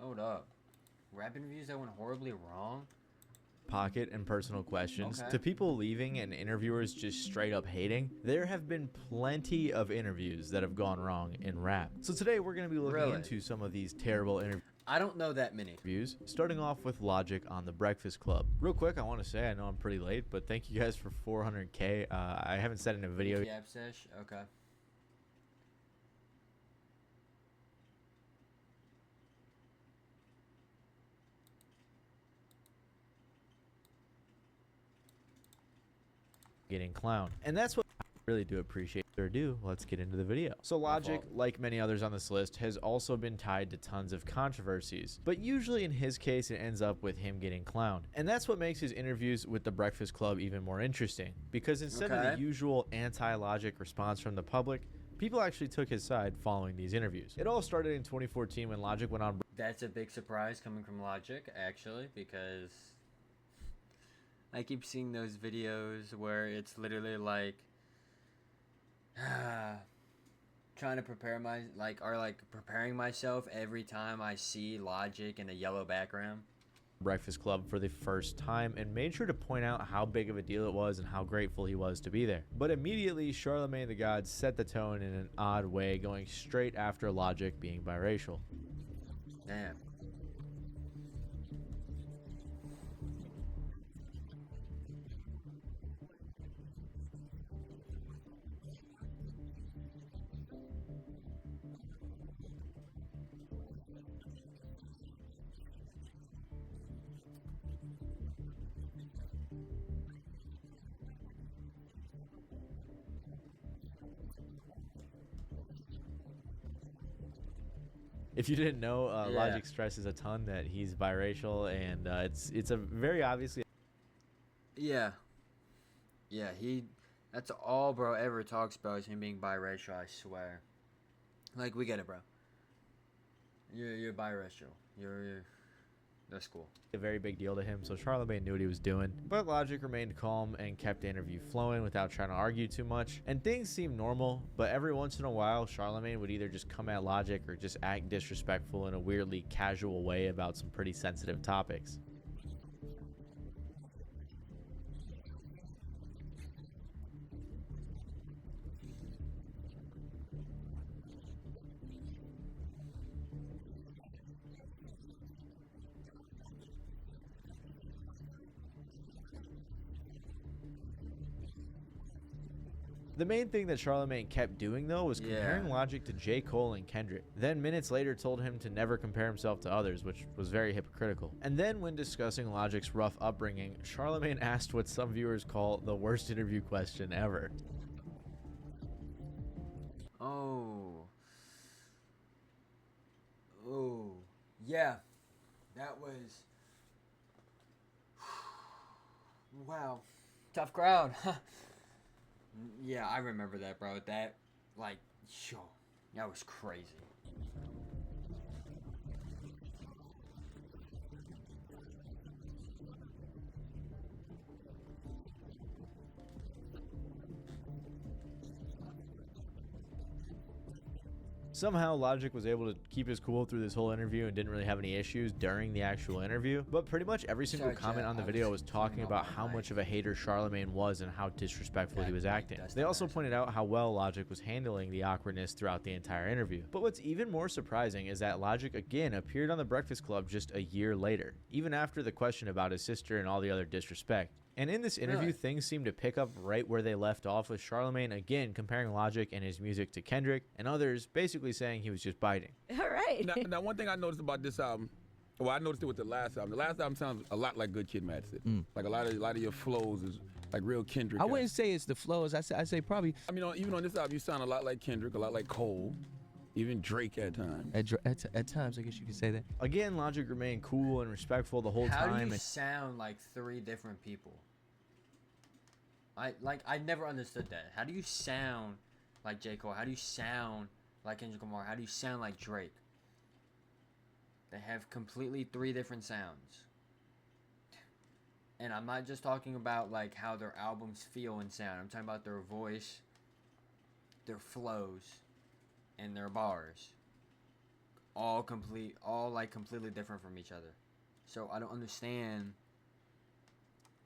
Hold up. Rap interviews that went horribly wrong? Pocket and personal questions Okay. to people leaving and interviewers just straight up hating, there have been plenty of interviews that have gone wrong in rap. So today we're going to be looking Really? into some of these terrible interviews. I don't know that many. Starting off with Logic on The Breakfast Club. Real quick, I want to say, I know I'm pretty late, but thank you guys for 400K. I haven't said in a video. Yap sesh? Okay. Getting clowned. And that's what I really do appreciate. Let's get into the video. So Logic, like many others on this list, has also been tied to tons of controversies, but usually in his case it ends up with him getting clowned. And that's what makes his interviews with The Breakfast Club even more interesting, because instead of the usual anti-Logic response from the public, people actually took his side following these interviews. It all started in 2014 when Logic went on. That's a big surprise coming from Logic, actually, because I keep seeing those videos where it's literally like trying to prepare preparing myself every time I see Logic in a yellow background. Breakfast Club for the first time and made sure to point out how big of a deal it was and how grateful he was to be there. But immediately, Charlemagne the God set the tone in an odd way, going straight after Logic being biracial. Damn. If you didn't know, Logic stresses a ton that he's biracial, and it's a very obviously. Yeah, that's all bro ever talks about is him being biracial, I swear. Like, we get it, bro. You're biracial. That's cool. A very big deal to him, so Charlemagne knew what he was doing. But Logic remained calm and kept the interview flowing without trying to argue too much. And things seemed normal, but every once in a while, Charlemagne would either just come at Logic or just act disrespectful in a weirdly casual way about some pretty sensitive topics. The main thing that Charlemagne kept doing, though, was comparing Logic to J. Cole and Kendrick. Then minutes later told him to never compare himself to others, which was very hypocritical. And then when discussing Logic's rough upbringing, Charlemagne asked what some viewers call the worst interview question ever. Oh, yeah, that was, wow, tough crowd. Yeah, I remember that, bro. That, like, that was crazy. Somehow Logic was able to keep his cool through this whole interview and didn't really have any issues during the actual interview, but pretty much every single comment on the video was talking about how much of a hater Charlemagne was and how disrespectful he was acting. They also pointed out how well Logic was handling the awkwardness throughout the entire interview. But what's even more surprising is that Logic again appeared on The Breakfast Club just a year later, even after the question about his sister and all the other disrespect. And in this interview, things seem to pick up right where they left off, with Charlemagne again comparing Logic and his music to Kendrick, and others basically saying he was just biting. All right. Now, one thing I noticed about this album, well, I noticed it with the last album. The last album sounds a lot like Good Kid, Mad City. Like a lot of your flows is like real Kendrick. I wouldn't say it's the flows. I say probably. I mean, even on this album, you sound a lot like Kendrick, a lot like Cole, even Drake at times. At times, I guess you could say that. Again, Logic remained cool and respectful the whole time. How do you sound like three different people? I never understood that. How do you sound like J. Cole? How do you sound like Kendrick Lamar? How do you sound like Drake? They have completely three different sounds. And I'm not just talking about like how their albums feel and sound. I'm talking about their voice, their flows, and their bars. all like completely different from each other. So I don't understand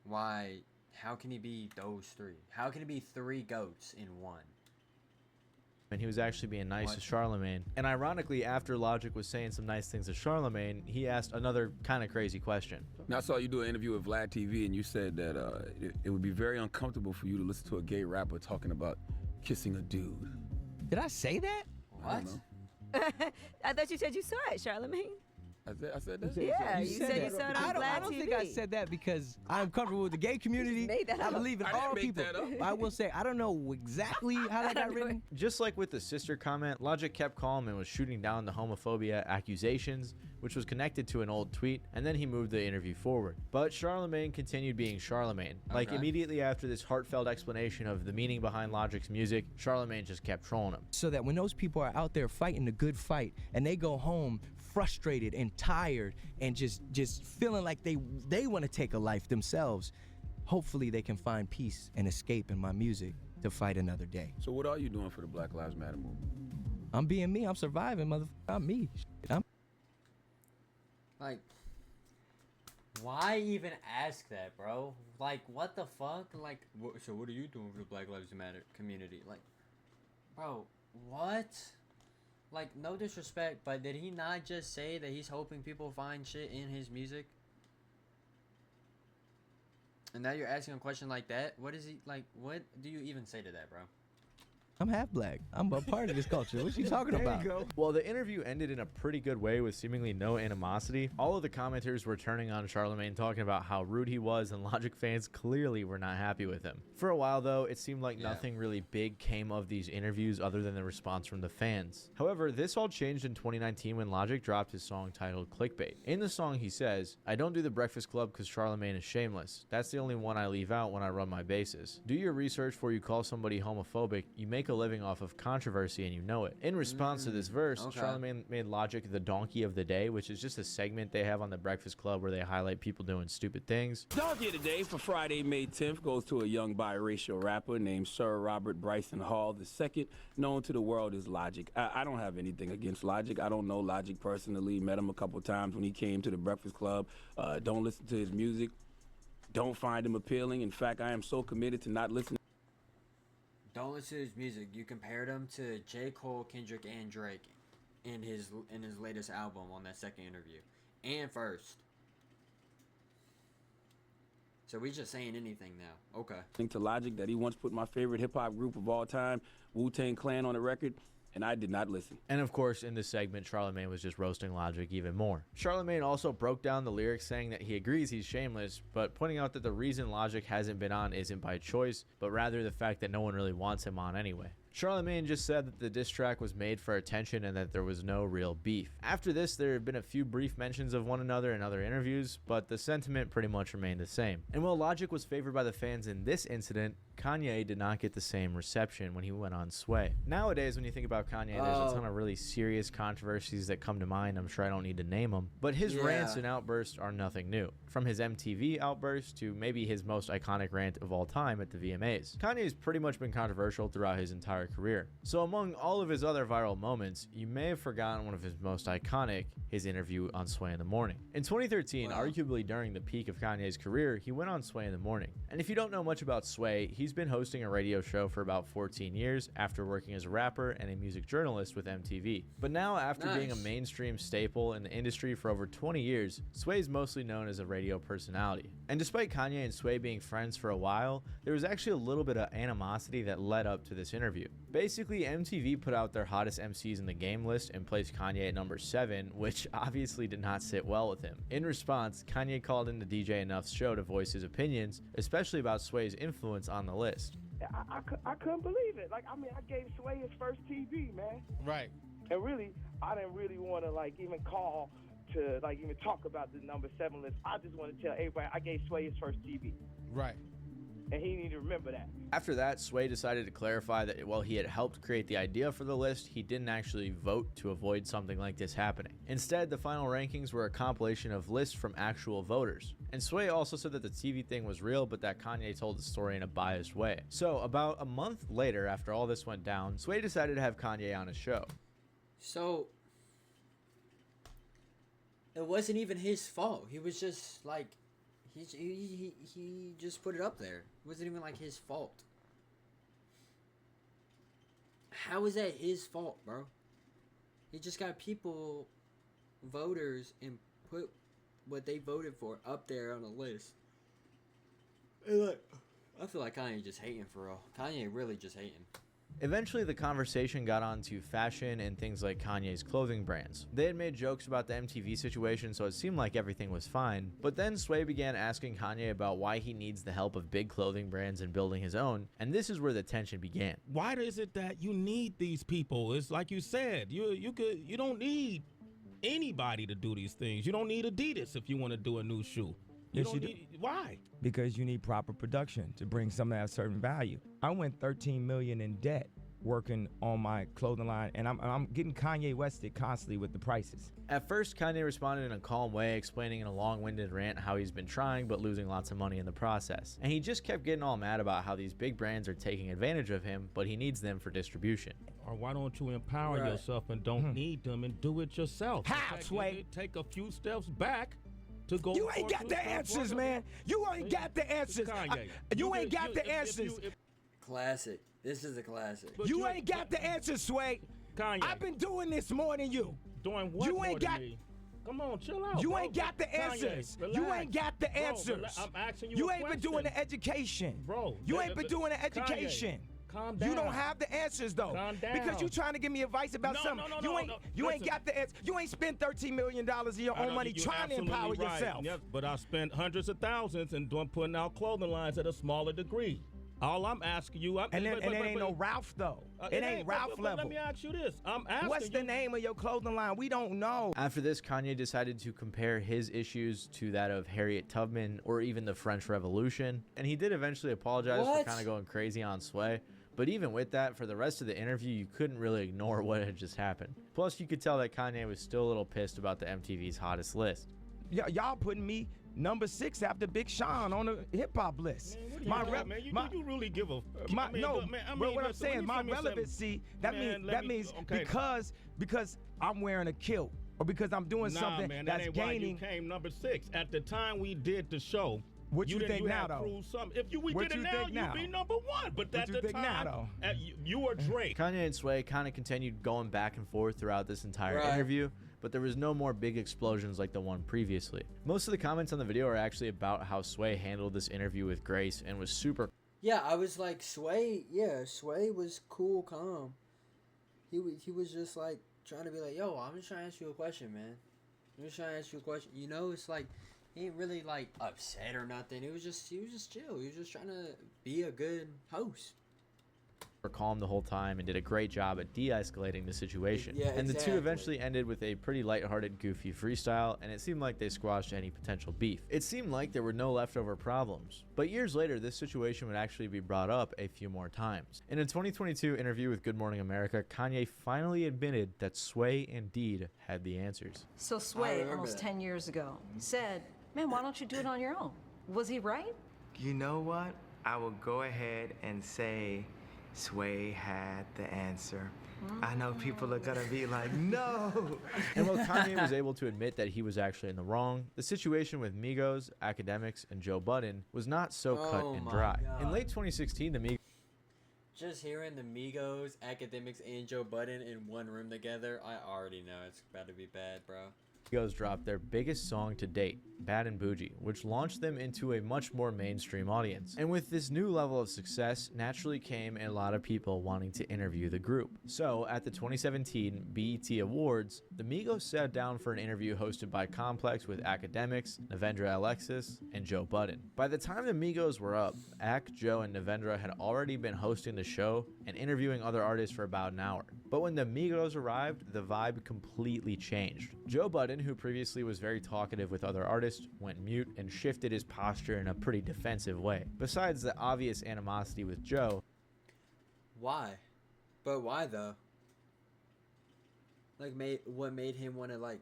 why. How can he be those three? How can he be three goats in one? And he was actually being nice to Charlemagne. And ironically, after Logic was saying some nice things to Charlemagne, he asked another kind of crazy question. Now, I saw you do an interview with Vlad TV, and you said that it would be very uncomfortable for you to listen to a gay rapper talking about kissing a dude. Did I say that? What? I thought you said you saw it, Charlemagne. I said that? Yeah, you said you saw it on I Vlad don't TV. think I said that because I'm comfortable with the gay community. made that I up. believe in I didn't all make people. that up. I will say, I don't know exactly how that got written. Just like with the sister comment, Logic kept calm and was shooting down the homophobia accusations, which was connected to an old tweet, and then he moved the interview forward. But Charlemagne continued being Charlemagne. Like Okay. immediately after this heartfelt explanation of the meaning behind Logic's music, Charlemagne just kept trolling him. So that when those people are out there fighting the good fight and they go home frustrated and tired and just feeling like they want to take a life themselves, hopefully they can find peace and escape in my music to fight another day. So what are you doing for the Black Lives Matter movement? I'm being me. I'm surviving, motherfucker. I'm me. I'm Like, why even ask that, bro? Like, what the fuck? Like, so what are you doing for the Black Lives Matter community? Like, bro, what? Like, no disrespect, but did he not just say that he's hoping people find shit in his music? And now you're asking a question like that? What is he, like, what do you even say to that, bro? half black. I'm a part of this culture. What you talking about? Well, the interview ended in a pretty good way with seemingly no animosity. All of the commenters were turning on Charlemagne, talking about how rude he was, and Logic fans clearly were not happy with him. For a while, though, it seemed like nothing really big came of these interviews other than the response from the fans. However, this all changed in 2019 when Logic dropped his song titled Clickbait. In the song, he says, "I don't do the Breakfast Club because Charlemagne is shameless. That's the only one I leave out when I run my bases. Do your research before you call somebody homophobic. You make a living off of controversy and you know it." In response to this verse, okay. Charlemagne made Logic the donkey of the day, which is just a segment they have on the Breakfast Club where they highlight people doing stupid things. Donkey of the Day for Friday, May 10th goes to a young biracial rapper named Sir Robert Bryson Hall II, known to the world as Logic. I don't have anything against Logic. I don't know Logic personally. Met him a couple times when he came to the Breakfast Club. Don't listen to his music. Don't find him appealing. In fact, I am so committed to not listening. Don't listen to his music. You compared him to J. Cole, Kendrick, and Drake in his latest album on that second interview. And first. So we just saying anything now. Okay. To Logic that he once put my favorite hip-hop group of all time, Wu-Tang Clan, on the record, and I did not listen. And of course, in this segment, Charlemagne was just roasting Logic even more. Charlemagne also broke down the lyrics, saying that he agrees he's shameless, but pointing out that the reason Logic hasn't been on isn't by choice, but rather the fact that no one really wants him on anyway. Charlemagne just said that the diss track was made for attention and that there was no real beef. After this, there have been a few brief mentions of one another in other interviews, but the sentiment pretty much remained the same. And while Logic was favored by the fans in this incident, Kanye did not get the same reception when he went on Sway. Nowadays, when you think about Kanye, there's a ton of really serious controversies that come to mind. I'm sure I don't need to name them, but his rants and outbursts are nothing new. From his MTV outburst to maybe his most iconic rant of all time at the VMAs. Kanye's pretty much been controversial throughout his entire career. So among all of his other viral moments, you may have forgotten one of his most iconic, his interview on Sway in the Morning. In 2013, arguably during the peak of Kanye's career, he went on Sway in the Morning. And if you don't know much about Sway, he's been hosting a radio show for about 14 years after working as a rapper and a music journalist with MTV. But now, after being a mainstream staple in the industry for over 20 years, Sway's mostly known as a radio personality. And despite Kanye and Sway being friends for a while, there was actually a little bit of animosity that led up to this interview. Basically, MTV put out their hottest MCs in the game list and placed Kanye at number 7, which obviously did not sit well with him. In response, Kanye called into DJ Enough's show to voice his opinions, especially about Sway's influence on the list. I couldn't believe it. Like, I mean, I gave Sway his first TV, man. Right. And really, I didn't really want to, like, even call to, like, even talk about the number 7 list. I just want to tell everybody I gave Sway his first TV. Right. And he need to remember that. After that, Sway decided to clarify that while he had helped create the idea for the list, he didn't actually vote to avoid something like this happening. Instead, the final rankings were a compilation of lists from actual voters. And Sway also said that the TV thing was real, but that Kanye told the story in a biased way. So, about a month later, after all this went down, Sway decided to have Kanye on his show. So, it wasn't even his fault. He was just like, he just put it up there. It wasn't even like his fault. How is that his fault, bro? He just got people, voters, and put what they voted for up there on a list. And like, I feel like Kanye just hating for real. Kanye really just hating. Eventually, the conversation got on to fashion and things like Kanye's clothing brands. They had made jokes about the MTV situation, so it seemed like everything was fine. But then Sway began asking Kanye about why he needs the help of big clothing brands in building his own, and this is where the tension began. Why is it that you need these people? It's like you said, you don't need anybody to do these things. You don't need Adidas if you want to do a new shoe. Yes, you do. Why? Because you need proper production to bring something that has certain value. I went $13 million in debt working on my clothing line, and I'm getting Kanye Wested constantly with the prices. At first, Kanye responded in a calm way, explaining in a long-winded rant how he's been trying but losing lots of money in the process. And he just kept getting all mad about how these big brands are taking advantage of him, but he needs them for distribution. Or why don't you empower yourself and don't need them and do it yourself? How, Sway? Take a few steps back. You ain't got the answers, man. You ain't got the answers. You ain't got the answers. Classic. This is a classic. You ain't got the answers, Sway. Kanye. I've been doing this more than you. Doing what? You ain't got. Come on, chill out. You ain't got the answers. You ain't got the answers. I'm asking you. You ain't been doing the education, bro. You ain't been doing the education. Calm down. You don't have the answers though. Calm down. Because you trying to give me advice about something. You ain't got the answer. You ain't spent $13 million of your own money trying to empower yourself. Yes, but I spent hundreds of thousands and putting out clothing lines at a smaller degree. All I'm asking you, and it ain't no Ralph though. It ain't Ralph level. Let me ask you this. I'm asking What's the name of your clothing line? We don't know. After this, Kanye decided to compare his issues to that of Harriet Tubman or even the French Revolution. And he did eventually apologize for kind of going crazy on Sway. But even with that, for the rest of the interview, you couldn't really ignore what had just happened. Plus, you could tell that Kanye was still a little pissed about the MTV's hottest list. Y'all putting me number 6 after Big Sean on the hip-hop list. You really give a... but what I'm saying, my relevancy, that means because I'm wearing a kilt or because I'm doing something that's gaining... Why you came number 6. At the time we did the show, what you think now, though? If we did it now, you'd be number 1. But at the time, you were Drake. Kanye and Sway kind of continued going back and forth throughout this entire interview, but there was no more big explosions like the one previously. Most of the comments on the video are actually about how Sway handled this interview with grace and was super... Yeah, I was like, Sway was cool, calm. He was just like trying to be like, yo, I'm just trying to ask you a question, man. I'm just trying to ask you a question. You know, it's like, he ain't really like upset or nothing. He was just chill. He was just trying to be a good host. Calm the whole time and did a great job at de-escalating the situation. Yeah, and the two eventually ended with a pretty lighthearted, goofy freestyle, and it seemed like they squashed any potential beef. It seemed like there were no leftover problems. But years later, this situation would actually be brought up a few more times. In a 2022 interview with Good Morning America, Kanye finally admitted that Sway indeed had the answers. So Sway, almost 10 years ago, said, man, why don't you do it on your own? Was he right? You know what? I will go ahead and say Sway had the answer. I know people are gonna be like, no. And while Kanye was able to admit that he was actually in the wrong, the situation with Migos, Academics, and Joe Budden was not so cut and dry. God. In late 2016, the Migos... Just hearing the Migos, Academics, and Joe Budden in one room together, I already know it's about to be bad, bro. Migos dropped their biggest song to date, Bad and Bougie, which launched them into a much more mainstream audience. And with this new level of success, naturally came a lot of people wanting to interview the group. So, at the 2017 BET Awards, the Migos sat down for an interview hosted by Complex with Academics, Navendra Alexis, and Joe Budden. By the time the Migos were up, Ak, Joe, and Navendra had already been hosting the show and interviewing other artists for about an hour. But when the Migos arrived, the vibe completely changed. Joe Budden, who previously was very talkative with other artists, went mute and shifted his posture in a pretty defensive way. Besides the obvious animosity with Joe. Why? But why though? Like, what made him want to like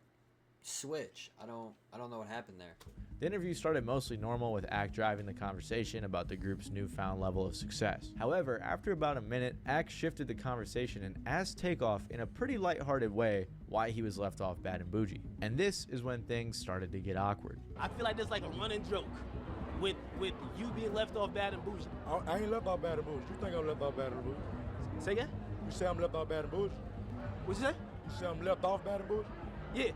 switch. I don't know what happened there. The interview started mostly normal, with Ack driving the conversation about the group's newfound level of success. However, after about a minute, Ack shifted the conversation and asked Takeoff in a pretty lighthearted way why he was left off Bad and Bougie. And this is when things started to get awkward. I feel like there's like a running joke with you being left off Bad and Bougie. I ain't left off Bad and Bougie. You think I'm left off Bad and Bougie? Say again? You say I'm left off Bad and Bougie? What you say? You say I'm left off Bad and Bougie? Yeah.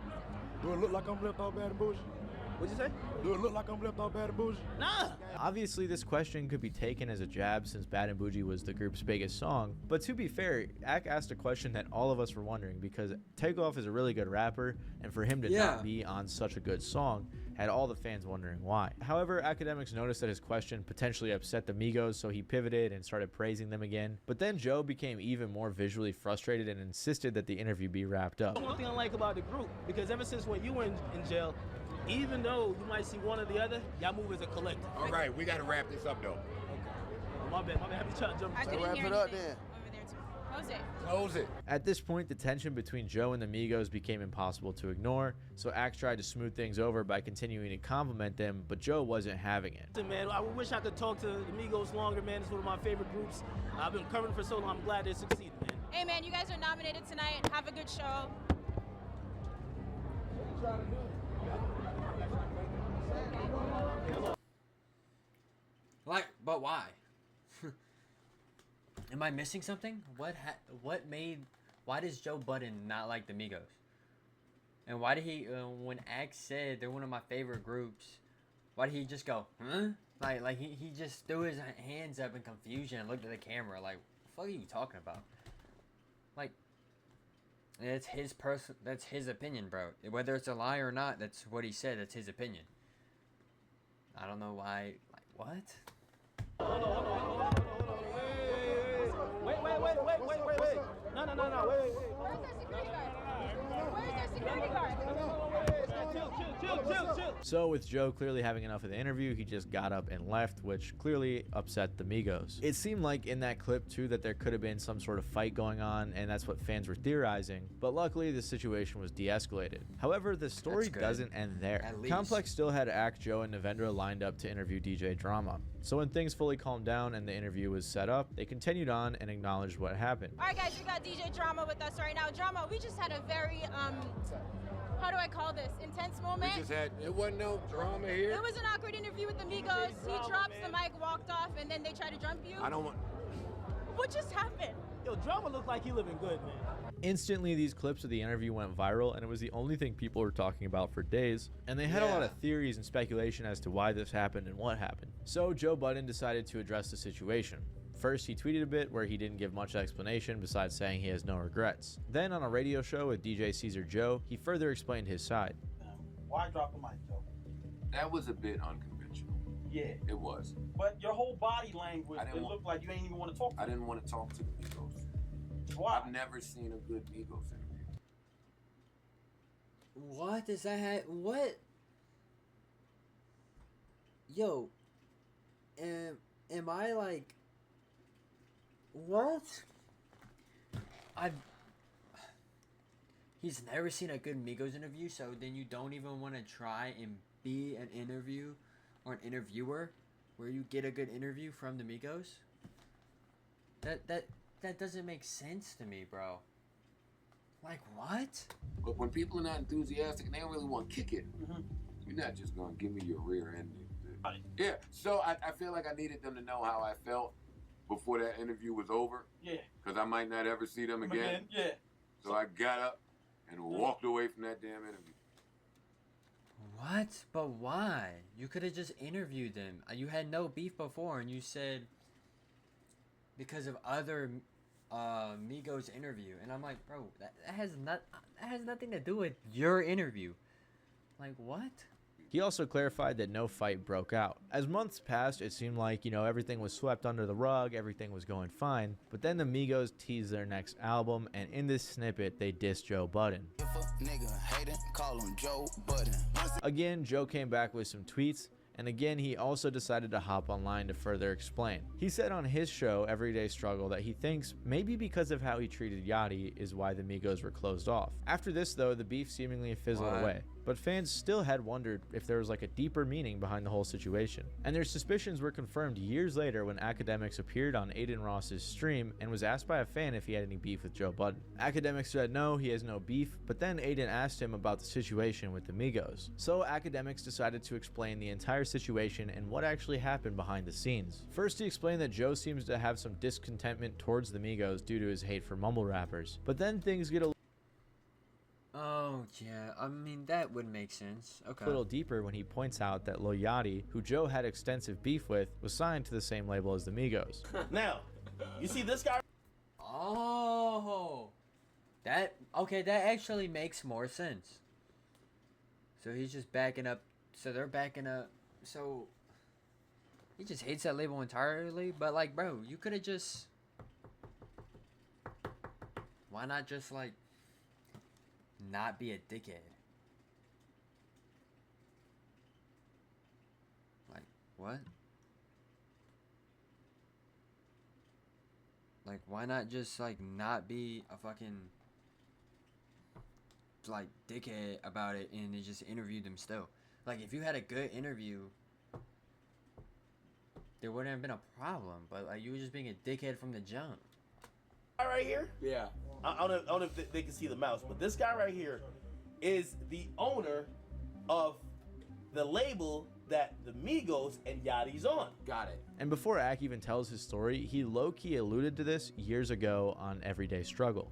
Do it look like I'm left off Bad and Bougie? What'd you say? Do it look like I'm left off Bad and Bougie? Nah. Obviously, this question could be taken as a jab since Bad and Bougie was the group's biggest song, but to be fair, Ack asked a question that all of us were wondering because Takeoff is a really good rapper, and for him to not be on such a good song had all the fans wondering why. However, academics noticed that his question potentially upset the Migos, so he pivoted and started praising them again. But then Joe became even more visually frustrated and insisted that the interview be wrapped up. One thing I like about the group, because ever since when you were in jail, even though you might see one or the other, y'all move as a collective. All right, we got to wrap this up, though. Okay. Oh, my bad. Have you tried to jump? I couldn't wrap hear it up anything then. over there too. Close it. Close it. At this point, the tension between Joe and the Migos became impossible to ignore, so Axe tried to smooth things over by continuing to compliment them, but Joe wasn't having it. Man, I wish I could talk to the Migos longer, man. It's one of my favorite groups. I've been covering for so long. I'm glad they succeeded, man. Hey, man, you guys are nominated tonight. Have a good show. Like, but why? Am I missing something? Why does Joe Budden not like the Migos? And why did he, when Axe said they're one of my favorite groups, why did he just go, huh? Like he just threw his hands up in confusion and looked at the camera like, what the fuck are you talking about? Like, it's that's his opinion, bro. Whether it's a lie or not, that's what he said, that's his opinion. I don't know why, like, what? Wait. No, wait. Where's their security guard? Where's their security guard? Chill. So with Joe clearly having enough of the interview, he just got up and left, which clearly upset the Migos. It seemed like in that clip too that there could have been some sort of fight going on, and that's what fans were theorizing, but luckily the situation was de-escalated. However, the story doesn't end there. Complex still had Ack, Joe, and Navendra lined up to interview DJ Drama. So when things fully calmed down and the interview was set up, they continued on and acknowledged what happened. All right, guys, we got DJ Drama with us right now. Drama, we just had a very, how do I call this? Intense moment. We just had, it wasn't no drama here. It was an awkward interview with the Migos. He drops the mic, walked off, and then they try to jump you. I don't want. What just happened? Yo, Drama looked like he living good, man. Instantly, these clips of the interview went viral, and it was the only thing people were talking about for days. And they had a lot of theories and speculation as to why this happened and what happened. So Joe Budden decided to address the situation. First, he tweeted a bit where he didn't give much explanation besides saying he has no regrets. Then on a radio show with DJ Caesar Joe, he further explained his side. Why drop the mic, Joe? That was a bit unconventional. Yeah. It was. But your whole body language, it looked like you ain't even want to talk to I didn't want to talk to the Migos. Why? I've never seen a good Migos interview. What does that have? What? Yo, am I like? What? He's never seen a good Migos interview, so then you don't even want to try and be an interview or an interviewer where you get a good interview from the Migos? That doesn't make sense to me, bro. Like, what? But when people are not enthusiastic and they don't really want to kick it, you're not just going to give me your rear end. Yeah, so I feel like I needed them to know how I felt before that interview was over. Yeah. Because I might not ever see them again. Yeah. So I got up and walked away from that damn interview. What? But why? You could have just interviewed them. You had no beef before, and you said because of other Migos interview, and I'm like, bro, that has nothing to do with your interview. Like, what? He also clarified that no fight broke out. As months passed, it seemed like, everything was swept under the rug, everything was going fine. But then the Migos teased their next album, and in this snippet, they dissed Joe Budden. If a nigga hatin', call him Joe Budden. Again, Joe came back with some tweets, and again, he also decided to hop online to further explain. He said on his show, Everyday Struggle, that he thinks maybe because of how he treated Yachty is why the Migos were closed off. After this, though, the beef seemingly fizzled away. but fans still had wondered if there was like a deeper meaning behind the whole situation. And their suspicions were confirmed years later when Akademiks appeared on Aiden Ross's stream and was asked by a fan if he had any beef with Joe Budden. Akademiks said no, he has no beef, but then Aiden asked him about the situation with the Migos. So Akademiks decided to explain the entire situation and what actually happened behind the scenes. First, he explained that Joe seems to have some discontentment towards the Migos due to his hate for mumble rappers. But then things get a Oh, yeah. I mean, that would make sense. Okay. little deeper when he points out that Lil Yachty, who Joe had extensive beef with, was signed to the same label as the Migos. Now, you see this guy? Oh. That actually makes more sense. So he's just backing up. So they're backing up. So he just hates that label entirely. But, like, bro, you could have just... Why not just, like... not be a dickhead? Like, what? Like, why not just, like, not be a fucking, like, dickhead about it and they just interviewed them still? Like, if you had a good interview, there wouldn't have been a problem. But, like, you were just being a dickhead from the jump. Right here? Yeah. I don't know if they can see the mouse, but this guy right here is the owner of the label that the Migos and Yachty's on. Got it. And before Ak even tells his story, he low-key alluded to this years ago on Everyday Struggle.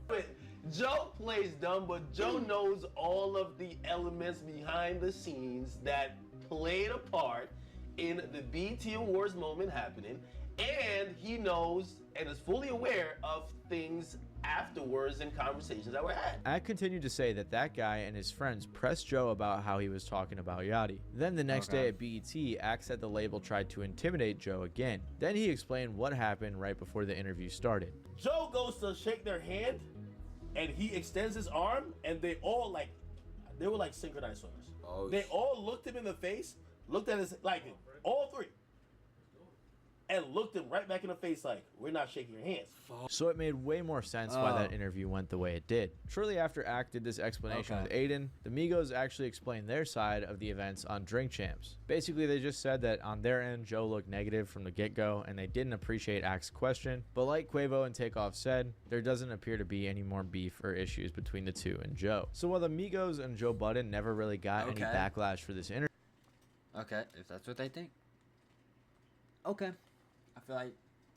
Joe plays dumb, but Joe knows all of the elements behind the scenes that played a part in the BET Awards moment happening, and he knows and is fully aware of things afterwards and conversations that were had. Ak continued to say that that guy and his friends pressed Joe about how he was talking about Yachty. Then the next day at BET, Ak said the label tried to intimidate Joe again. Then he explained what happened right before the interview started. Joe goes to shake their hand, and he extends his arm, and they were like synchronized swimmers. Oh, they all looked him in the face, looked at his, like, all three, and looked him right back in the face like, we're not shaking your hands. So it made way more sense why that interview went the way it did. Shortly after Ak did this explanation with Aiden, the Migos actually explained their side of the events on Drink Champs. Basically, they just said that on their end, Joe looked negative from the get-go, and they didn't appreciate Ak's question. But like Quavo and Takeoff said, there doesn't appear to be any more beef or issues between the two and Joe. So while the Migos and Joe Budden never really got any backlash for this interview. Okay, if that's what they think. Okay. I feel like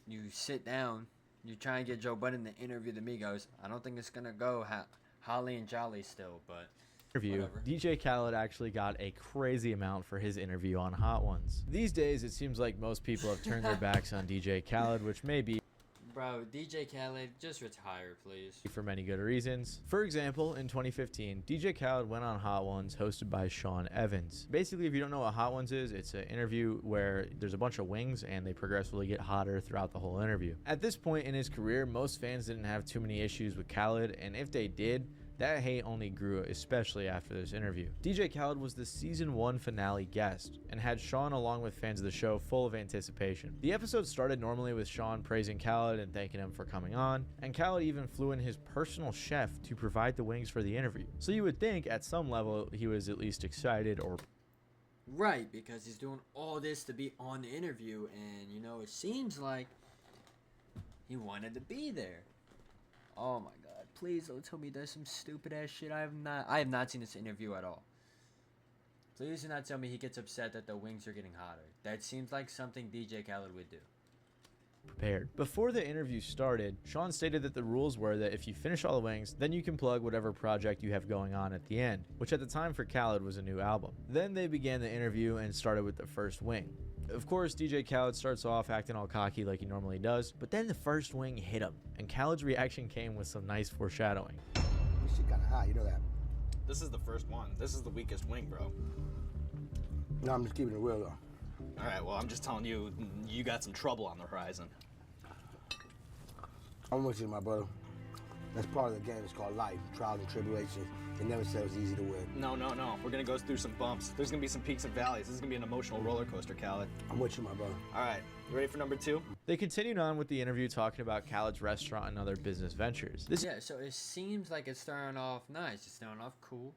you sit down, you try and get Joe Budden to interview the Migos. I don't think it's going to go holly and jolly still, but whatever. DJ Khaled actually got a crazy amount for his interview on Hot Ones. These days, it seems like most people have turned their backs on DJ Khaled, which may be Bro, DJ Khaled, just retire, please. For many good reasons. For example, in 2015, DJ Khaled went on Hot Ones hosted by Sean Evans. Basically, if you don't know what Hot Ones is, it's an interview where there's a bunch of wings and they progressively get hotter throughout the whole interview. At this point in his career, most fans didn't have too many issues with Khaled, and if they did, that hate only grew, especially after this interview. DJ Khaled was the season 1 finale guest and had Sean along with fans of the show full of anticipation. The episode started normally with Sean praising Khaled and thanking him for coming on, and Khaled even flew in his personal chef to provide the wings for the interview. So you would think at some level he was at least excited or... Right, because he's doing all this to be on the interview, and you know, it seems like he wanted to be there. Oh my god. Please don't tell me there's some stupid ass shit. I have not seen this interview at all. Please do not tell me he gets upset that the wings are getting hotter. That seems like something DJ Khaled would do. Prepared. Before the interview started, Sean stated that the rules were that if you finish all the wings, then you can plug whatever project you have going on at the end, which at the time for Khaled was a new album. Then they began the interview and started with the first wing. Of course, DJ Khaled starts off acting all cocky like he normally does, but then the first wing hit him, and Khaled's reaction came with some nice foreshadowing. This shit kinda hot, you know that. This is the first one. This is the weakest wing, bro. No, I'm just keeping it real, though. All right, well, I'm just telling you, you got some trouble on the horizon. I'm with you, my brother. That's part of the game. It's called life, trials and tribulations. It never said it was easy to win. No. We're gonna go through some bumps. There's gonna be some peaks and valleys. This is gonna be an emotional roller coaster, Khaled. I'm with you, my brother. All right, you ready for number 2? They continued on with the interview talking about Khaled's restaurant and other business ventures. Yeah, so it seems like it's starting off nice. It's starting off cool.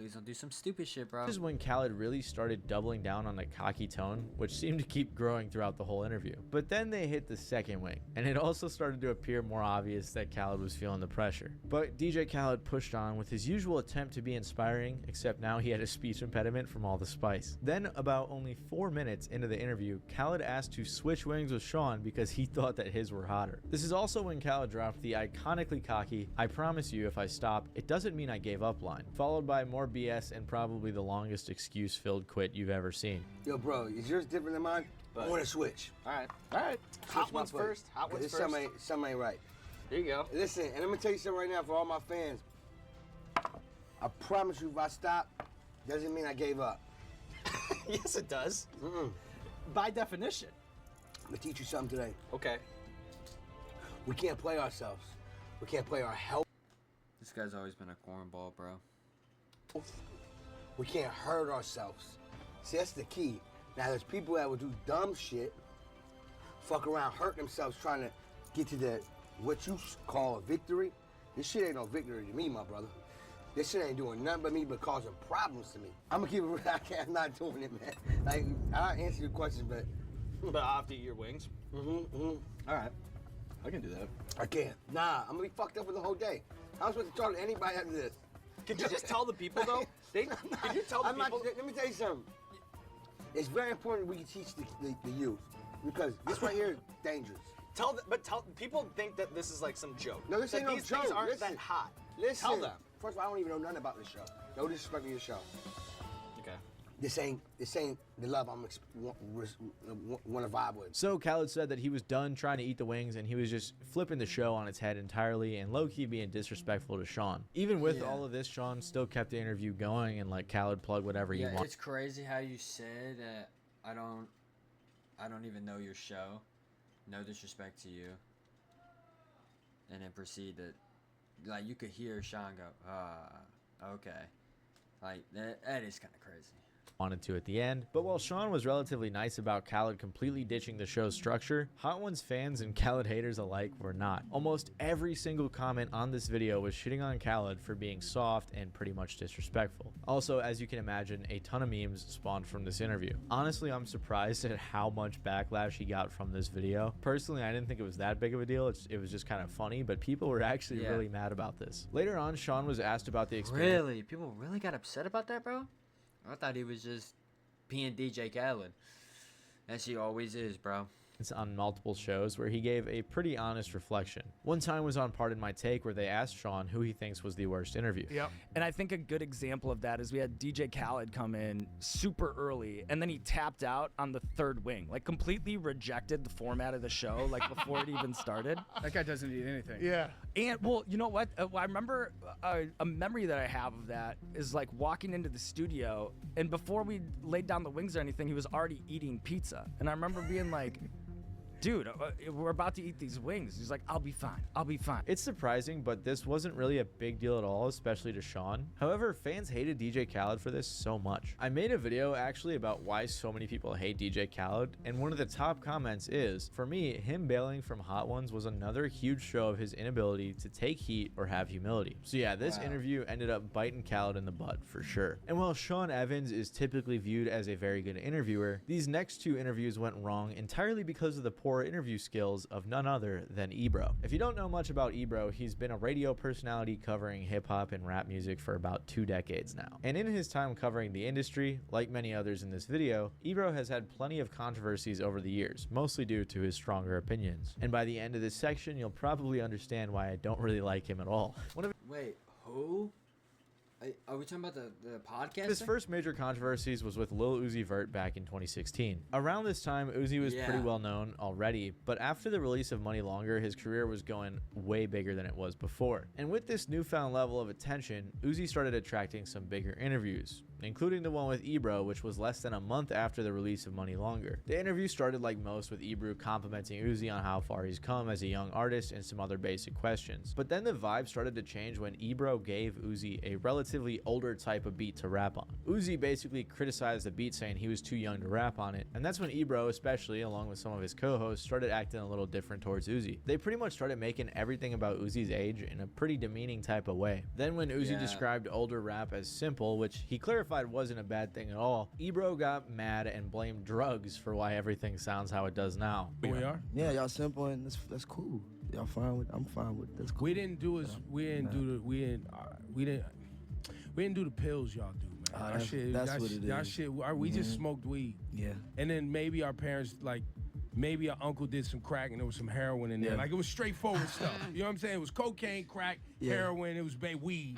Please don't do some stupid shit, bro. This is when Khaled really started doubling down on the cocky tone, which seemed to keep growing throughout the whole interview. But then they hit the second wing, and it also started to appear more obvious that Khaled was feeling the pressure. But DJ Khaled pushed on with his usual attempt to be inspiring, except now he had a speech impediment from all the spice. Then, about only 4 minutes into the interview, Khaled asked to switch wings with Sean because he thought that his were hotter. This is also when Khaled dropped the iconically cocky, "I promise you if I stop, it doesn't mean I gave up" line, followed by more BS and probably the longest excuse-filled quit you've ever seen. Yo, bro, is yours different than mine? I want to switch. All right. Hot ones first. Hot ones first. Something ain't right. There you go. Listen, and I'm gonna tell you something right now for all my fans. I promise you, if I stop, doesn't mean I gave up. Yes, it does. By definition. I'm gonna teach you something today. Okay. We can't play ourselves. We can't play our health. This guy's always been a cornball, bro. We can't hurt ourselves. See, that's the key. Now, there's people that will do dumb shit, fuck around, hurt themselves trying to get to the what you call a victory. This shit ain't no victory to me, my brother. This shit ain't doing nothing but me but causing problems to me. I'm gonna keep it real. I'm not doing it, man. Like, I'll answer your question, but... But I have to eat your wings? All right. I can do that. I can't. Nah, I'm gonna be fucked up for the whole day. I'm supposed to talk to anybody after this. Could you just tell the people, though? Could you tell the people? Let me tell you something. It's very important we teach the youth, because this right here is dangerous. But people think that this is like some joke. No, this ain't no these joke. Things aren't Listen, that hot. Listen. Tell them. First of all, I don't even know nothing about this show. No disrespect to your show. Okay. This ain't the love I'm want to vibe with. So Khaled said that he was done trying to eat the wings and he was just flipping the show on its head entirely and low-key being disrespectful to Sean. Even with all of this, Sean still kept the interview going and let Khaled plug whatever he wanted. It's crazy how you said I don't even know your show. No disrespect to you. And then proceed to, like, you could hear Sean go, okay. Like, that is kind of crazy. Wanted to at the end, but while Sean was relatively nice about Khaled completely ditching the show's structure, Hot Ones fans and Khaled haters alike were not. Almost every single comment on this video was shitting on Khaled for being soft and pretty much disrespectful. Also, as you can imagine, a ton of memes spawned from this interview. Honestly, I'm surprised at how much backlash he got from this video. Personally, I didn't think it was that big of a deal. It was just kind of funny, but people were actually really mad about this. Later on, Sean was asked about the experience. Really? People really got upset about that, bro? I thought he was just being DJ Khaled. As he always is, bro. On multiple shows where he gave a pretty honest reflection. One time was on Pardon My Take where they asked Sean who he thinks was the worst interview. Yep. And I think a good example of that is we had DJ Khaled come in super early and then he tapped out on the third wing, like completely rejected the format of the show, like before it even started. That guy doesn't eat anything. Yeah. And well, you know what? I remember a memory that I have of that is like walking into the studio and before we laid down the wings or anything, he was already eating pizza. And I remember being like, dude, we're about to eat these wings. He's like, I'll be fine. I'll be fine. It's surprising, but this wasn't really a big deal at all, especially to Sean. However, fans hated DJ Khaled for this so much. I made a video actually about why so many people hate DJ Khaled, and one of the top comments is, for me, him bailing from Hot Ones was another huge show of his inability to take heat or have humility. So yeah, this interview ended up biting Khaled in the butt for sure. And while Sean Evans is typically viewed as a very good interviewer, these next two interviews went wrong entirely because of the poor interview skills of none other than Ebro. If you don't know much about Ebro, he's been a radio personality covering hip-hop and rap music for about 2 decades now. And in his time covering the industry, like many others in this video, Ebro has had plenty of controversies over the years, mostly due to his stronger opinions. And by the end of this section, you'll probably understand why I don't really like him at all. Wait, who? Are we talking about the podcast? His first major controversies was with Lil Uzi Vert back in 2016. Around this time, Uzi was pretty well known already, but after the release of Money Longer, his career was going way bigger than it was before. And with this newfound level of attention, Uzi started attracting some bigger interviews, including the one with Ebro, which was less than a month after the release of Money Longer. The interview started like most, with Ebro complimenting Uzi on how far he's come as a young artist and some other basic questions. But then the vibe started to change when Ebro gave Uzi a relatively relatively older type of beat to rap on. Uzi basically criticized the beat, saying he was too young to rap on it, and that's when Ebro, especially along with some of his co-hosts, started acting a little different towards Uzi. They pretty much started making everything about Uzi's age in a pretty demeaning type of way. Then when Uzi described older rap as simple, which he clarified wasn't a bad thing at all, Ebro got mad and blamed drugs for why everything sounds how it does now. We are? Yeah, y'all simple and that's cool. Y'all fine with? I'm fine with. That's cool. We didn't do the pills y'all do, man. That's what it is. We just smoked weed. Yeah. And then maybe our parents, like, maybe our uncle did some crack and there was some heroin in there. Yeah. Like, it was straightforward stuff. You know what I'm saying? It was cocaine, crack, heroin, it was weed.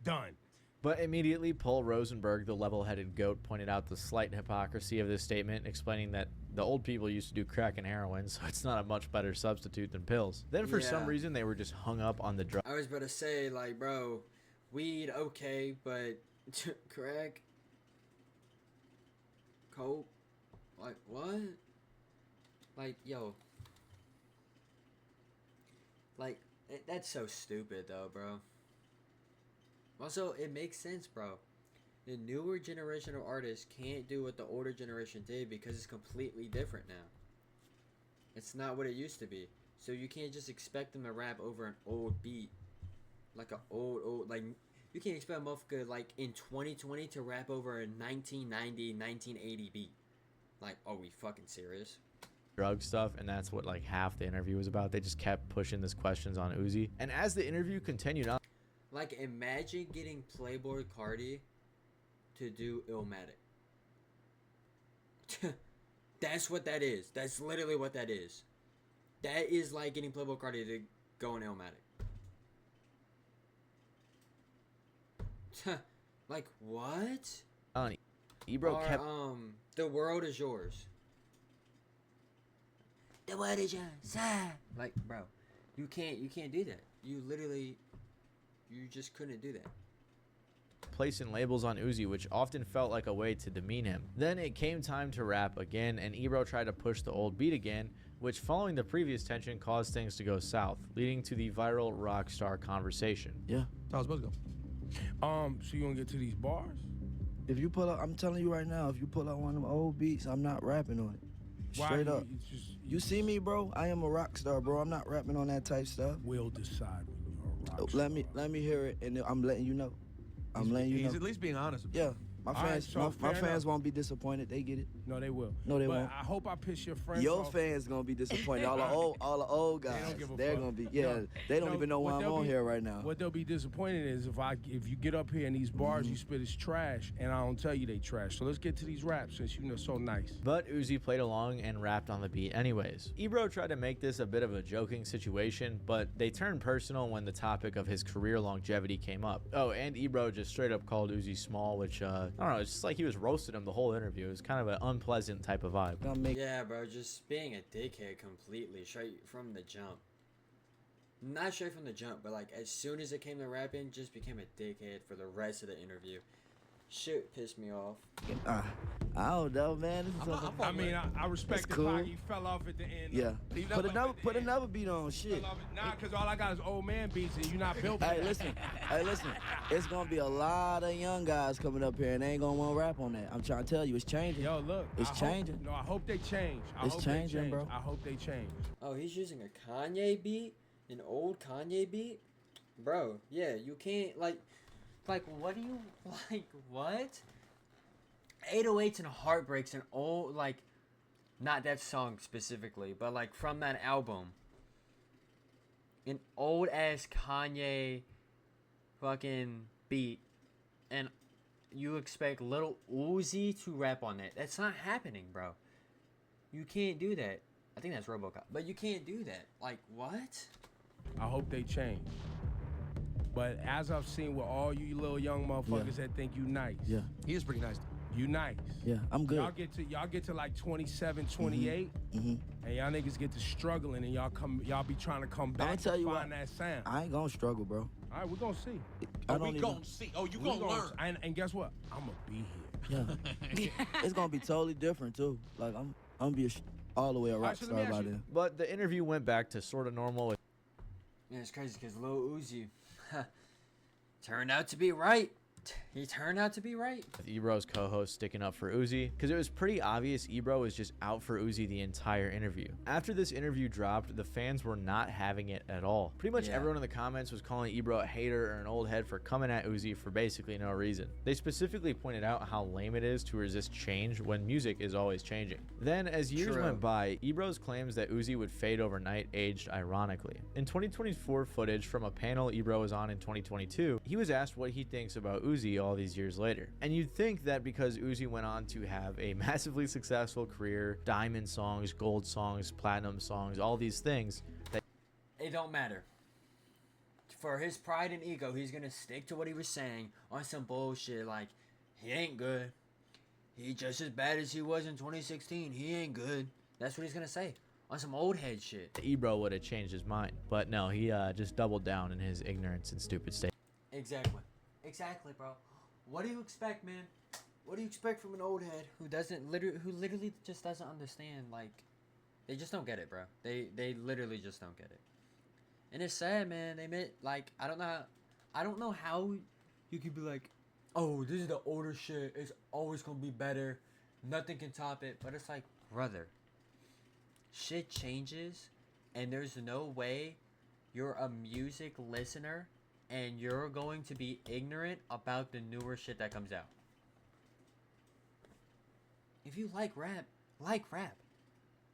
Done. But immediately, Paul Rosenberg, the level-headed goat, pointed out the slight hypocrisy of this statement, explaining that the old people used to do crack and heroin, so it's not a much better substitute than pills. Then for some reason, they were just hung up on the drug. I was about to say, like, bro, weed, okay, but crack, coke, like, what? Like, yo. Like, that's so stupid, though, bro. Also, it makes sense, bro. The newer generation of artists can't do what the older generation did because it's completely different now. It's not what it used to be. So you can't just expect them to rap over an old beat. Like an old, like, you can't expect a motherfucker, like, in 2020 to rap over a 1990, 1980 beat. Like, are we fucking serious? Drug stuff, and that's what, like, half the interview was about. They just kept pushing these questions on Uzi. And as the interview continued on, like, imagine getting Playboy Cardi to do Illmatic. That's what that is. That's literally what that is. That is like getting Playboy Cardi to go on Illmatic. Like, what? Ebro kept... The world is yours. The world is yours. Like, bro, you can't do that. You literally... You just couldn't do that. Placing labels on Uzi, which often felt like a way to demean him. Then it came time to rap again, and Ebro tried to push the old beat again, which following the previous tension caused things to go south, leading to the viral Rockstar conversation. Yeah. That's how it's supposed to go. So you gonna get to these bars? If you pull up, I'm telling you right now, if you pull out one of them old beats, I'm not rapping on it. Straight up. You see me, bro? I am a rock star, bro. I'm not rapping on that type stuff. We'll decide when you're a rock star. Let me hear it, and I'm letting you know. He's at least being honest. Yeah. My fans won't be disappointed. They get it. No, they will. No, they won't. I hope I piss your friends Your off. fans gonna be disappointed. all the old guys. They're gonna be. Yeah. They don't even know why I'm on here right now. What they'll be disappointed is if you get up here and these bars you spit is trash, and I don't tell you they trash. So let's get to these raps since you're so nice. But Uzi played along and rapped on the beat anyways. Ebro tried to make this a bit of a joking situation, but they turned personal when the topic of his career longevity came up. Oh, and Ebro just straight up called Uzi small, which I don't know. It's just like he was roasting him the whole interview. It was kind of an unpleasant type of vibe. Yeah, bro, just being a dickhead completely, straight from the jump. Not straight from the jump, but like as soon as it came to rapping, just became a dickhead for the rest of the interview. Shit pissed me off. I don't know, man. I respect the fact you fell off at the end. Yeah. Put another beat on. Shit. Nah, because all I got is old man beats and you're not built for Hey, that. listen. It's going to be a lot of young guys coming up here and they ain't going to want to rap on that. I'm trying to tell you, it's changing. Yo, look. It's changing. I hope they change. It's changing, bro. I hope they change. Oh, he's using a Kanye beat? An old Kanye beat? Bro, yeah, you can't, like, what do you, like, what? 808s and Heartbreaks and old, like, not that song specifically, but, like, from that album. An old-ass Kanye fucking beat, and you expect Lil Uzi to rap on that. That's not happening, bro. You can't do that. I think that's RoboCop. But you can't do that. Like, what? I hope they change. But as I've seen with all you little young motherfuckers that think you nice. Yeah. He is pretty nice. You nice. Yeah, I'm good. Y'all get to like 27, 28, and y'all niggas get to struggling, and y'all be trying to come back tell you find that sound. I ain't gonna struggle, bro. All right, we're gonna see. We gonna see. Oh, you gonna learn. And guess what? I'm gonna be here. Yeah. It's gonna be totally different too. Like I'm gonna be all the way a rock star by then. But the interview went back to sort of normal. Yeah, it's crazy because Lil Uzi turned out to be right. he turned out to be right. With Ebro's co-host sticking up for Uzi, because it was pretty obvious Ebro was just out for Uzi the entire interview. After this interview dropped, the fans were not having it at all. Pretty much everyone in the comments was calling Ebro a hater or an old head for coming at Uzi for basically no reason. They specifically pointed out how lame it is to resist change when music is always changing. Then, as years went by, Ebro's claims that Uzi would fade overnight aged ironically. In 2024 footage from a panel Ebro was on in 2022, he was asked what he thinks about Uzi all these years later. And you'd think that because Uzi went on to have a massively successful career, diamond songs, gold songs, platinum songs, all these things, that it don't matter. For his pride and ego, he's gonna stick to what he was saying on some bullshit like, he ain't good. He just as bad as he was in 2016. He ain't good. That's what he's gonna say on some old head shit. Ebro would have changed his mind. But no, he just doubled down in his ignorance and stupid state. Exactly. Exactly, bro. What do you expect, man? What do you expect from an old head who literally just doesn't understand? Like, they just don't get it, bro. They literally just don't get it. And it's sad, man. They meant, like, I don't know how you could be like, oh, this is the older shit. It's always gonna be better. Nothing can top it. But it's like, brother, shit changes, and there's no way you're a music listener and you're going to be ignorant about the newer shit that comes out. If you like rap, like rap.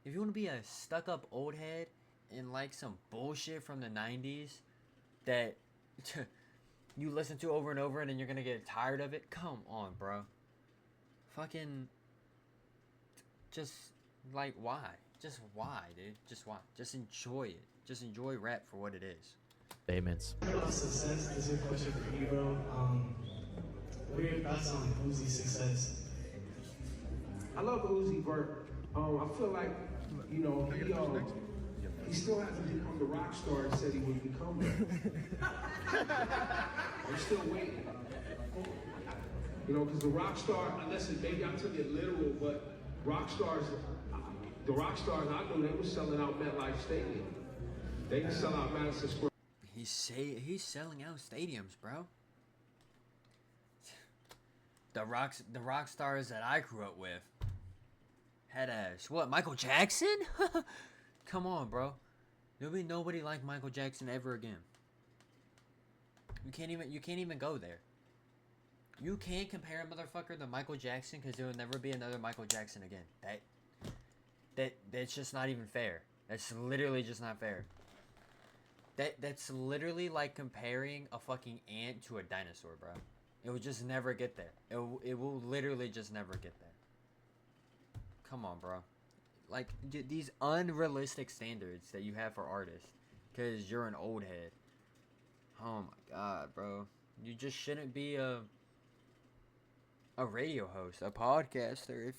If you want to be a stuck-up old head and like some bullshit from the 90s that you listen to over and over and then you're going to get tired of it, come on, bro. Fucking, just, like, why? Just why, dude? Just why? Just enjoy it. Just enjoy rap for what it is. Statements. Success, this is a question for Ebro. What are your thoughts on Uzi's success? I love Uzi Vert. I feel like, you know, he still hasn't become the rock star he said he would become. I'm still waiting. You know, because the rock star, listen, maybe I took it literal, but rock stars, the rock stars I knew, they were selling out MetLife Stadium. They can sell out Madison Square. He's selling out stadiums, bro. The rock stars that I grew up with had ass. What, Michael Jackson? Come on, bro. There'll be nobody like Michael Jackson ever again. You can't even go there. You can't compare a motherfucker to Michael Jackson because there will never be another Michael Jackson again. That's just not even fair. That's literally just not fair. That's literally like comparing a fucking ant to a dinosaur, bro. It will just never get there. It will literally just never get there. Come on, bro. Like, these unrealistic standards that you have for artists because you're an old head. Oh my god, bro. You just shouldn't be a radio host, a podcaster,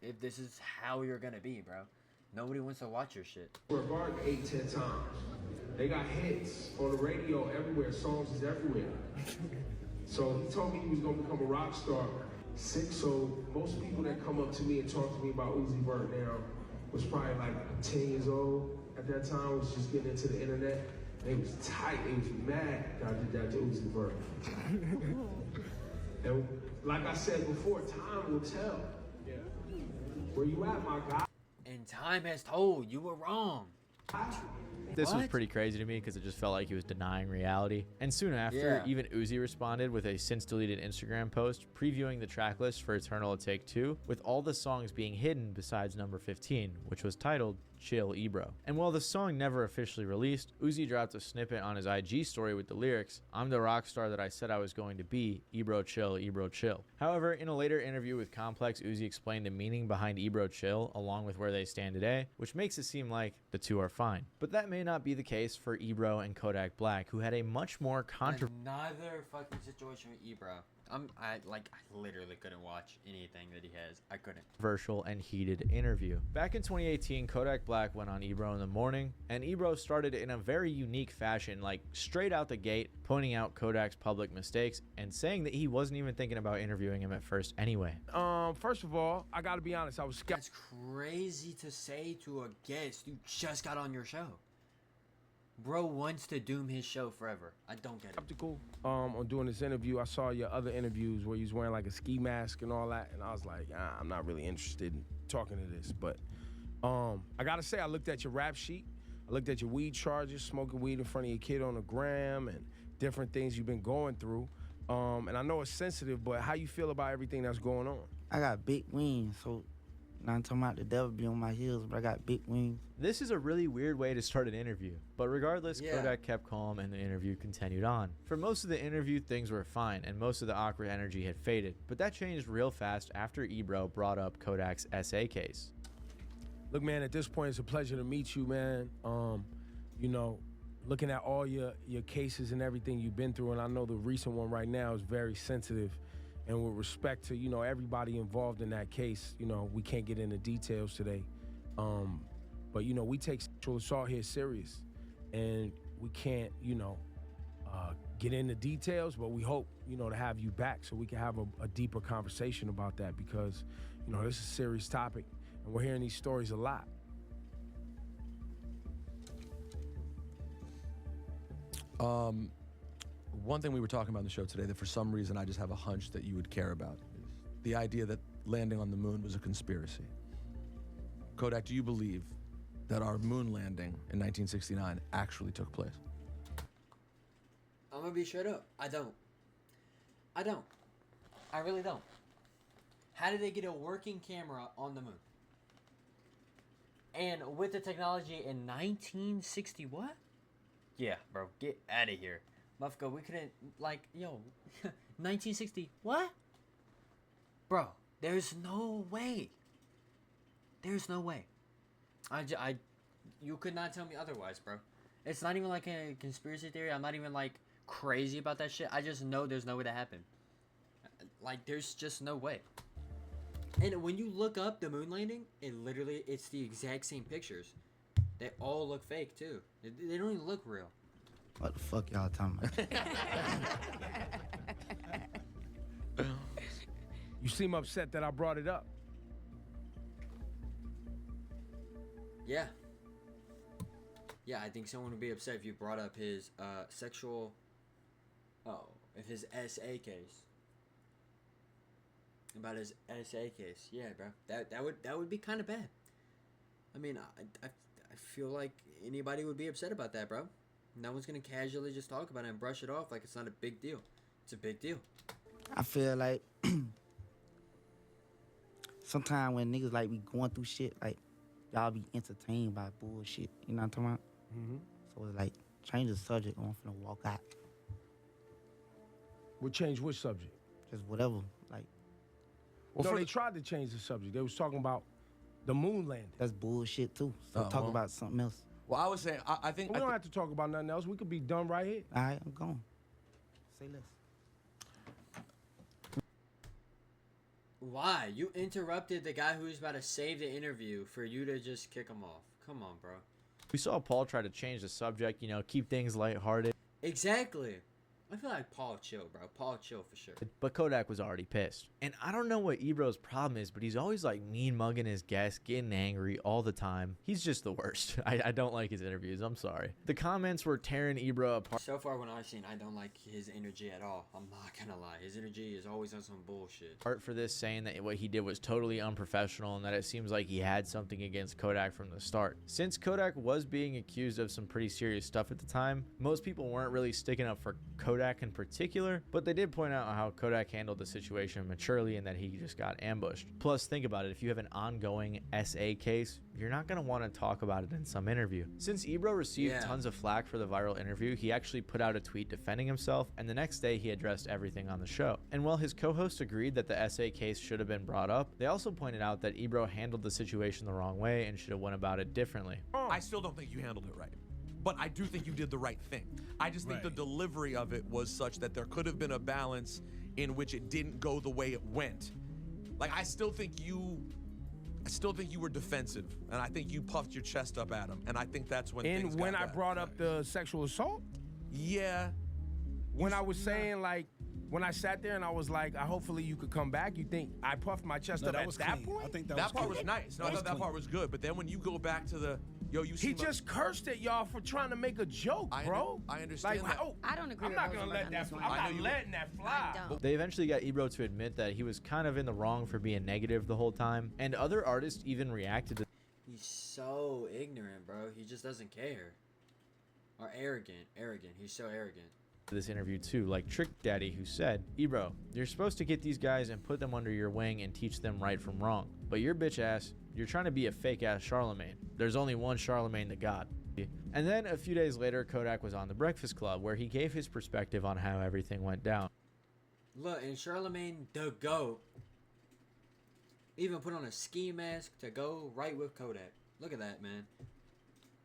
if this is how you're gonna be, bro. Nobody wants to watch your shit. We're Garden 8-10 times. They got hits on the radio everywhere. Songs is everywhere. So he told me he was gonna become a rock star. So most people that come up to me and talk to me about Uzi Vert now was probably like 10 years old at that time, was just getting into the internet. They was tight, they was mad that I did that to Uzi Vert. And like I said before, time will tell. Where you at, my guy? And time has told you were wrong. This was pretty crazy to me because it just felt like he was denying reality. And soon after, even Uzi responded with a since-deleted Instagram post previewing the track list for Eternal Take 2, with all the songs being hidden besides number 15, which was titled Chill Ebro. And while the song never officially released, Uzi dropped a snippet on his IG story with the lyrics, "I'm the rock star that I said I was going to be, Ebro chill, Ebro chill." However, in a later interview with Complex, Uzi explained the meaning behind Ebro chill along with where they stand today, which makes it seem like the two are fine. But that may not be the case for Ebro and Kodak Black, who had a much more controversial Another fucking situation with Ebro. I literally couldn't watch anything that he has. I couldn't. And heated interview. Back in 2018, Kodak Black went on Ebro in the morning, and Ebro started in a very unique fashion, like straight out the gate, pointing out Kodak's public mistakes and saying that he wasn't even thinking about interviewing him at first anyway. First of all, I gotta be honest, I was That's crazy to say to a guest you just got on your show. Bro wants to doom his show forever. I don't get it. Skeptical on doing this interview. I saw your other interviews where you was wearing like a ski mask and all that, and I was like, I'm not really interested in talking to this. But I gotta say, I looked at your rap sheet. I looked at your weed charges, smoking weed in front of your kid on the gram, and different things you've been going through. And I know it's sensitive, but how you feel about everything that's going on? I got big wings, so I'm talking about the devil be on my heels, but I got big wings. This is a really weird way to start an interview, but regardless, Yeah. Kodak kept calm and the interview continued on. For most of the interview, things were fine, and most of the awkward energy had faded, but that changed real fast after Ebro brought up Kodak's SA case. Look, man, at this point, it's a pleasure to meet you, man. You know, looking at all your cases and everything you've been through, and I know the recent one right now is very sensitive. And with respect to, you know, everybody involved in that case, you know, we can't get into details today. But, you know, we take sexual assault here serious. And we can't, you know, get into details, but we hope, you know, to have you back so we can have a deeper conversation about that because, you know, this is a serious topic. And we're hearing these stories a lot. One thing we were talking about on the show today that for some reason I just have a hunch that you would care about is the idea that landing on the moon was a conspiracy. Kodak, do you believe that our moon landing in 1969 actually took place? I'm gonna be straight up. I don't. I really don't. How did they get a working camera on the moon? And with the technology in 1960, what? Yeah, bro, get out of here. Mufko, we couldn't, like, yo, 1960, what? Bro, there's no way. There's no way. You could not tell me otherwise, bro. It's not even like a conspiracy theory. I'm not even, like, crazy about that shit. I just know there's no way that happened. Like, there's just no way. And when you look up the moon landing, it's the exact same pictures. They all look fake, too. They don't even look real. What the fuck y'all talking about? You seem upset that I brought it up. Yeah. Yeah, I think someone would be upset if you brought up his if his SA case. About his SA case. Yeah, bro. That would be kind of bad. I mean, I feel like anybody would be upset about that, bro. No one's gonna casually just talk about it and brush it off like it's not a big deal. It's a big deal. I feel like sometimes when niggas like be going through shit, like y'all be entertained by bullshit. You know what I'm talking about? Mm-hmm. So it's like change the subject. I'm finna walk out. We'll change which subject? Just whatever. Like. Well, no, they tried to change the subject. They was talking about the moon landing. That's bullshit too. So talk about something else. Well, I was saying, I think... We don't have to talk about nothing else. We could be done right here. All right, I'm going. Say less. Why? You interrupted the guy who was about to save the interview for you to just kick him off. Come on, bro. We saw Paul try to change the subject, you know, keep things lighthearted. Exactly. I feel like Paul chill, bro. Paul chill for sure. But Kodak was already pissed. And I don't know what Ebro's problem is, but he's always like mean mugging his guests, getting angry all the time. He's just the worst. I don't like his interviews. I'm sorry. The comments were tearing Ebro apart. So far when I've seen, I don't like his energy at all. I'm not gonna lie. His energy is always on some bullshit. Art for this, saying that what he did was totally unprofessional and that it seems like he had something against Kodak from the start. Since Kodak was being accused of some pretty serious stuff at the time, most people weren't really sticking up for Kodak in particular, but they did point out how Kodak handled the situation maturely and that he just got ambushed. Plus, think about it, if you have an ongoing SA case, you're not going to want to talk about it in some interview. Since Ebro received tons of flack for the viral interview, he actually put out a tweet defending himself, and the next day he addressed everything on the show. And while his co-hosts agreed that the SA case should have been brought up, they also pointed out that Ebro handled the situation the wrong way and should have went about it differently. I still don't think you handled it right. But I do think you did the right thing. I just think the delivery of it was such that there could have been a balance in which it didn't go the way it went. Like, I still think you were defensive, and I think you puffed your chest up at him, and I think that's when things got when I bad. brought up the sexual assault? Yeah. When I was saying, like, when I sat there and I was like, hopefully you could come back, you think I puffed my chest up at that point? that part was nice. No, I thought that part was good. But then when you go back to the, Yo, you He just cursed at y'all for trying to make a joke, bro. I understand Like, that. oh, I don't agree I'm with not gonna Rosenberg let on that. this one. I'm I know not you- letting that fly. They eventually got Ebro to admit that he was kind of in the wrong for being negative the whole time, and other artists even reacted to He's so ignorant, bro. He just doesn't care. Or arrogant. He's so arrogant. this interview too, like Trick Daddy, who said, Ebro, you're supposed to get these guys and put them under your wing and teach them right from wrong. But your bitch ass, you're trying to be a fake ass Charlemagne. There's only one Charlemagne the God. And then a few days later, Kodak was on The Breakfast Club, where he gave his perspective on how everything went down. Look, and Charlemagne the GOAT even put on a ski mask to go right with Kodak. Look at that, man.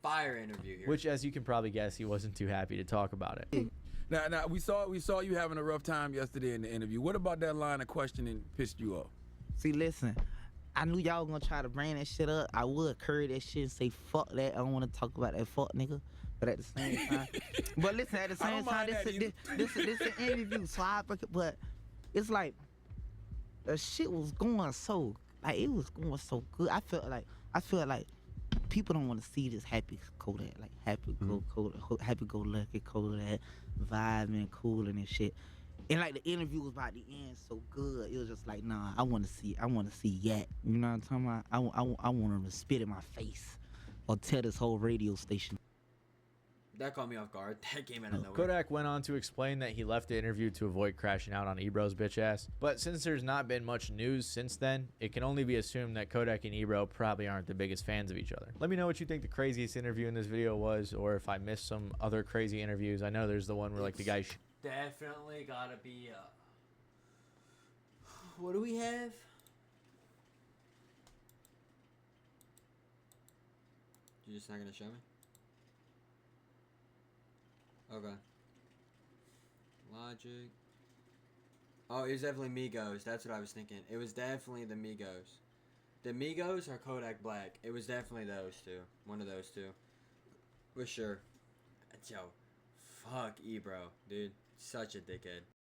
Fire interview here. Which, as you can probably guess, he wasn't too happy to talk about it. Now we saw you having a rough time yesterday in the interview. What about that line of questioning pissed you off? See, listen, I knew y'all was gonna try to bring that shit up. I would curry that shit and say fuck that. I don't want to talk about that fuck nigga. But at the same time, but listen, at the same time, this an interview, so I break it. But it's like the shit was going so, like it was going so good. I feel like people don't want to see this happy Kodak, like happy go lucky Kodak, vibing, cooling and shit. And like the interview was about to end so good, it was just like, nah, I want to see Yak. You know what I'm talking about? I want him to spit in my face or tell this whole radio station. That caught me off guard. That came out of nowhere. Kodak went on to explain that he left the interview to avoid crashing out on Ebro's bitch ass. But since there's not been much news since then, it can only be assumed that Kodak and Ebro probably aren't the biggest fans of each other. Let me know what you think the craziest interview in this video was, or if I missed some other crazy interviews. I know there's the one where like the guy... Definitely gotta be, what do we have? You just not gonna show me? Okay. Logic. Oh, it was definitely Migos. That's what I was thinking. It was definitely the Migos. The Migos or Kodak Black. It was definitely those two. One of those two. For sure. Yo, fuck Ebro, dude. Such a dickhead.